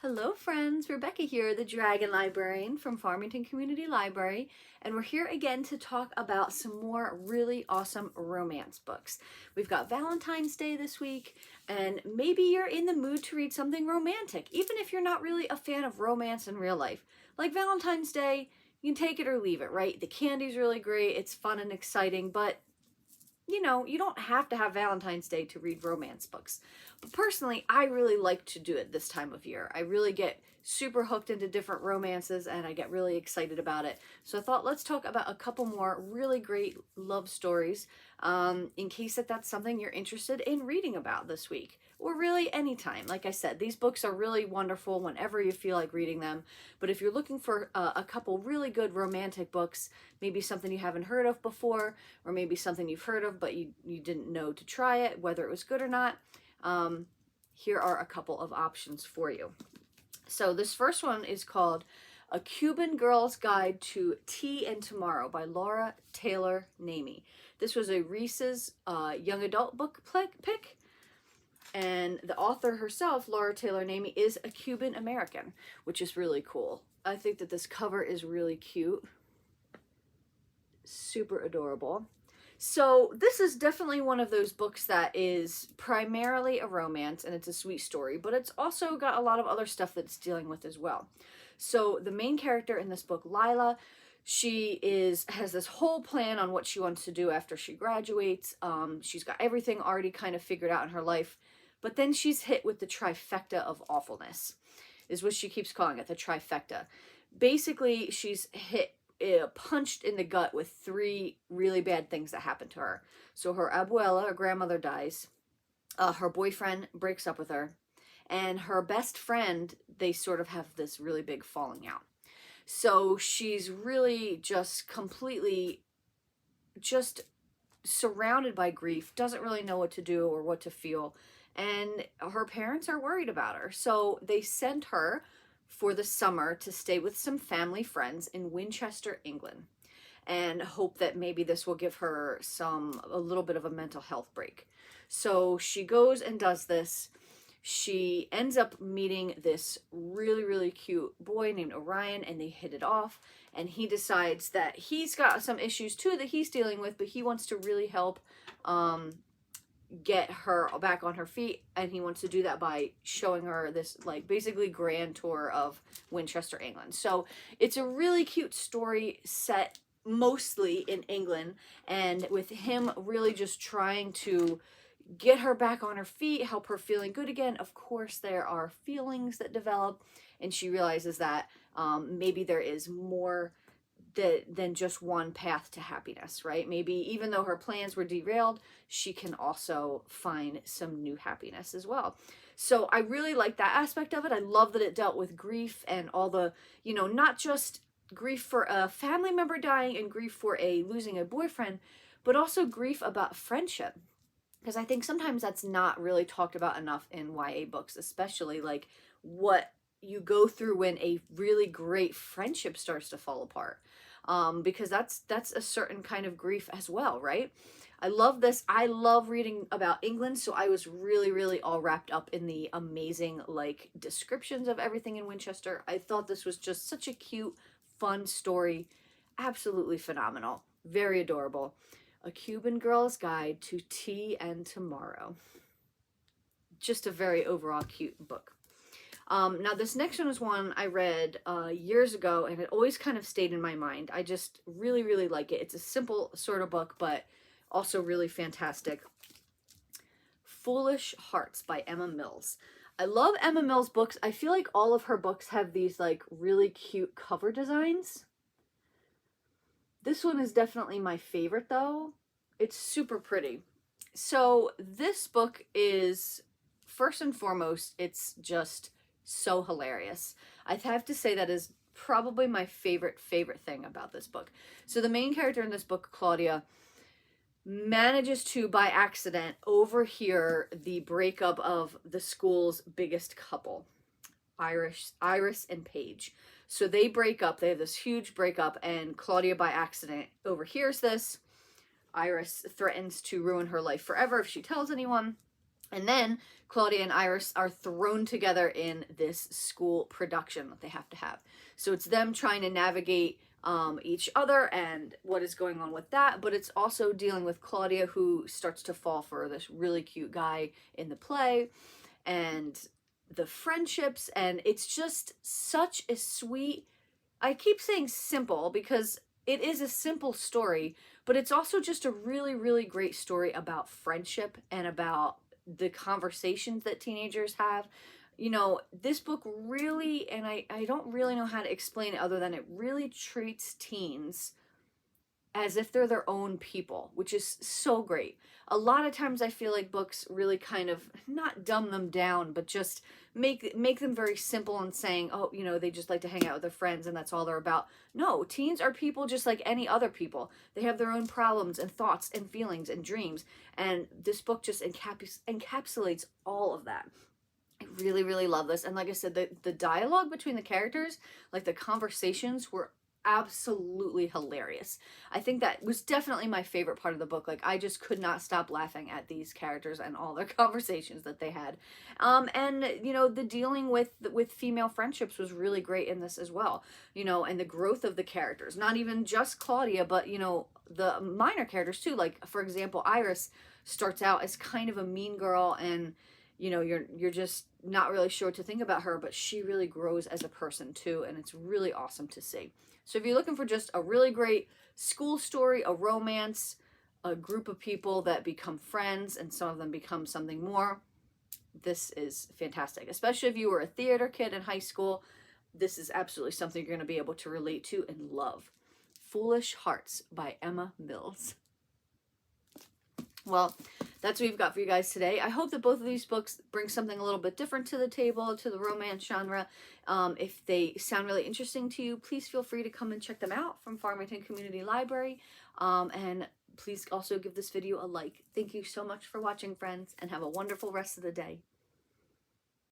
Hello friends, Rebecca here, the Dragon Librarian from Farmington Community Library, and we're here again to talk about some more really awesome romance books. We've got Valentine's Day this week, and maybe you're in the mood to read something romantic, even if you're not really a fan of romance in real life. Like Valentine's Day, you can take it or leave it, right? The candy's really great, it's fun and exciting, but you don't have to have Valentine's Day to read romance books. But personally, I really like to do it this time of year. I really get super hooked into different romances and I get really excited about it. So I thought let's talk about a couple more really great love stories in case that's something you're interested in reading about this week. Or really anytime. Like I said, these books are really wonderful whenever you feel like reading them. But if you're looking for a couple really good romantic books, maybe something you haven't heard of before, or maybe something you've heard of but you didn't know to try it, whether it was good or not, here are a couple of options for you. So this first one is called A Cuban Girl's Guide to Tea and Tomorrow by Laura Taylor Namey. This was a Reese's young adult book pick. And the author herself, Laura Taylor Namey, is a Cuban American, which is really cool. I think that this cover is really cute. Super adorable. So this is definitely one of those books that is primarily a romance and it's a sweet story, but it's also got a lot of other stuff that it's dealing with as well. So the main character in this book, Lila, she has this whole plan on what she wants to do after she graduates. She's got everything already kind of figured out in her life, but then she's hit with the trifecta of awfulness, is what she keeps calling it, the trifecta. Basically, she's punched in the gut with three really bad things that happen to her. So her abuela, her grandmother, dies. Her boyfriend breaks up with her. And her best friend, they sort of have this really big falling out. So she's really just completely surrounded by grief, doesn't really know what to do or what to feel. And her parents are worried about her. So they sent her for the summer to stay with some family friends in Winchester, England, and hope that maybe this will give her a little bit of a mental health break. So she goes and does this. She ends up meeting this really, really cute boy named Orion, and they hit it off. And he decides that he's got some issues too that he's dealing with, but he wants to really help get her back on her feet, and he wants to do that by showing her this like basically grand tour of Winchester, England. So it's a really cute story set mostly in England, and with him really just trying to get her back on her feet, help her feeling good again. Of course, there are feelings that develop, and she realizes that maybe there is more than just one path to happiness, right? Maybe even though her plans were derailed, she can also find some new happiness as well. So I really like that aspect of it. I love that it dealt with grief and all the, not just grief for a family member dying and grief for losing a boyfriend, but also grief about friendship. Because I think sometimes that's not really talked about enough in YA books, especially like what you go through when a really great friendship starts to fall apart. Because that's a certain kind of grief as well, right? I love this. I love reading about England, so I was really, really all wrapped up in the amazing like descriptions of everything in Winchester. I thought this was just such a cute, fun story. Absolutely phenomenal. Very adorable. A Cuban Girl's Guide to Tea and Tomorrow. Just a very overall cute book. Now this next one is one I read years ago, and it always kind of stayed in my mind. I just really, really like it. It's a simple sort of book, but also really fantastic. Foolish Hearts by Emma Mills. I love Emma Mills' books. I feel like all of her books have these like really cute cover designs. This one is definitely my favorite though. It's super pretty. So this book is, first and foremost, it's just so hilarious. I have to say that is probably my favorite thing about this book. So the main character in this book, Claudia, manages to, by accident, overhear the breakup of the school's biggest couple, Iris and Paige. So they break up. They have this huge breakup, and Claudia, by accident, overhears this. Iris threatens to ruin her life forever if she tells anyone. And then Claudia and Iris are thrown together in this school production that they have to have. So it's them trying to navigate each other and what is going on with that, but it's also dealing with Claudia, who starts to fall for this really cute guy in the play, and the friendships, and it's just such a sweet, I keep saying simple because it is a simple story, but it's also just a really, really great story about friendship and about the conversations that teenagers have. You know, this book really, and I don't really know how to explain it other than it really treats teens as if they're their own people, which is so great. A lot of times I feel like books really kind of not dumb them down, but just make them very simple and saying, oh, you know, they just like to hang out with their friends and that's all they're about. No, teens are people just like any other people. They have their own problems and thoughts and feelings and dreams, and this book just encapsulates all of that. I really, really love this. And like I said, the dialogue between the characters, like the conversations, were absolutely hilarious. I think that was definitely my favorite part of the book. Like, I just could not stop laughing at these characters and all their conversations that they had. And you know, the dealing with female friendships was really great in this as well. You know, and the growth of the characters, not even just Claudia, but you know, the minor characters too. Like, for example, Iris starts out as kind of a mean girl, and you know, you're just not really sure what to think about her, but she really grows as a person too, and it's really awesome to see. So if you're looking for just a really great school story, a romance, a group of people that become friends and some of them become something more, this is fantastic. Especially if you were a theater kid in high school, this is absolutely something you're going to be able to relate to and love. Foolish Hearts by Emma Mills. Well, that's what we've got for you guys today. I hope that both of these books bring something a little bit different to the table, to the romance genre. If they sound really interesting to you, please feel free to come and check them out from Farmington Community Library. And please also give this video a like. Thank you so much for watching, friends, and have a wonderful rest of the day.